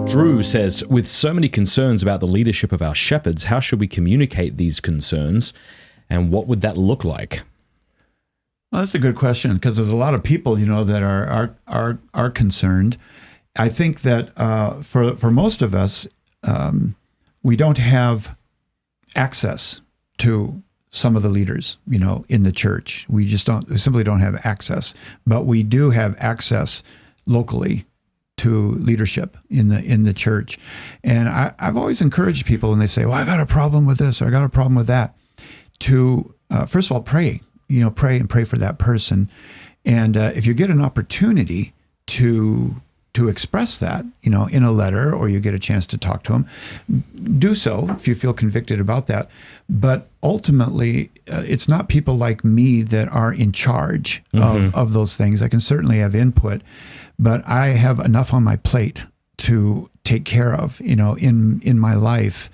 Drew says, with so many concerns about the leadership of our shepherds, how should we communicate these concerns, and what would that look like? Well, that's a good question, because there's a lot of people, that are concerned. I think that for most of us, we don't have access to some of the leaders, in the church. We simply don't have access, but we do have access locally to leadership in the church. And I've always encouraged people when they say, well, I got a problem with this, or I got a problem with that, to first of all, pray and pray for that person. And if you get an opportunity to express that, in a letter, or you get a chance to talk to them, do so if you feel convicted about that. But ultimately, it's not people like me that are in charge of those things. I can certainly have input, but I have enough on my plate to take care of, in my life,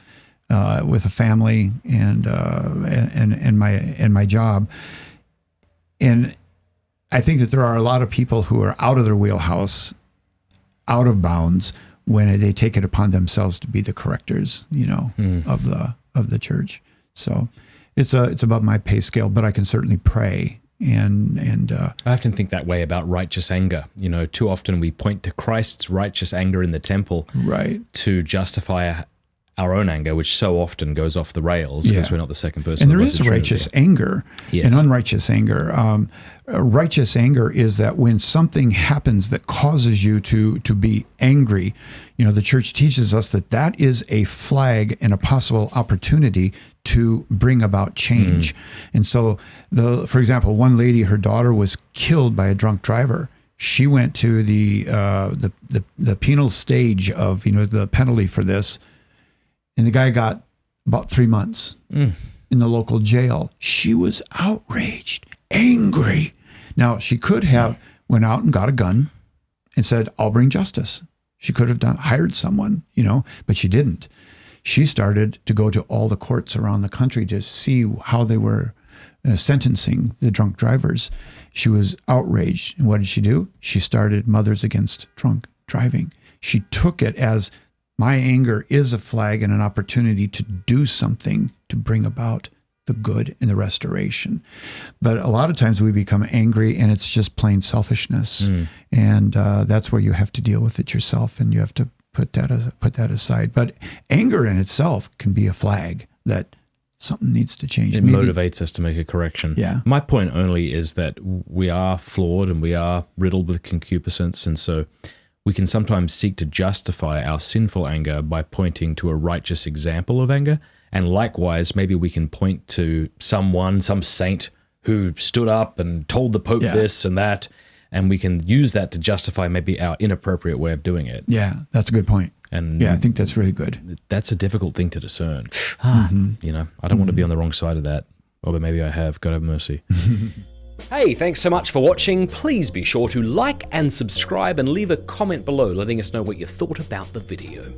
with a family and my job. And I think that there are a lot of people who are out of their wheelhouse, out of bounds, when they take it upon themselves to be the correctors, of the church. So it's above my pay scale, but I can certainly pray. And I often think that way about righteous anger. Too often we point to Christ's righteous anger in the temple, right, to justify our own anger, which so often goes off the rails because we're not the second person. And there is righteous anger and unrighteous anger. Righteous anger is that when something happens that causes you to be angry, the church teaches us that is a flag and a possible opportunity to bring about change. And so, for example, one lady, her daughter was killed by a drunk driver. She went to the penal stage of the penalty for this, and the guy got about 3 months in the local jail. She was outraged, angry. Now, she could have went out and got a gun and said, I'll bring justice. She could have hired someone, but she didn't. She started to go to all the courts around the country to see how they were sentencing the drunk drivers. She was outraged. And what did she do? She started Mothers Against Drunk Driving. She took it as, my anger is a flag and an opportunity to do something to bring about the good and the restoration. But a lot of times we become angry and it's just plain selfishness. And that's where you have to deal with it yourself, and you have to put that aside. But anger in itself can be a flag that something needs to change. It motivates us to make a correction. Yeah. My point only is that we are flawed and we are riddled with concupiscence, and so we can sometimes seek to justify our sinful anger by pointing to a righteous example of anger. And likewise, maybe we can point to some saint who stood up and told the Pope this and that, and we can use that to justify maybe our inappropriate way of doing it. Yeah, that's a good point. And I think that's really good. That's a difficult thing to discern. I don't want to be on the wrong side of that. Or maybe I have. God have mercy. Hey, thanks so much for watching. Please be sure to like and subscribe and leave a comment below letting us know what you thought about the video.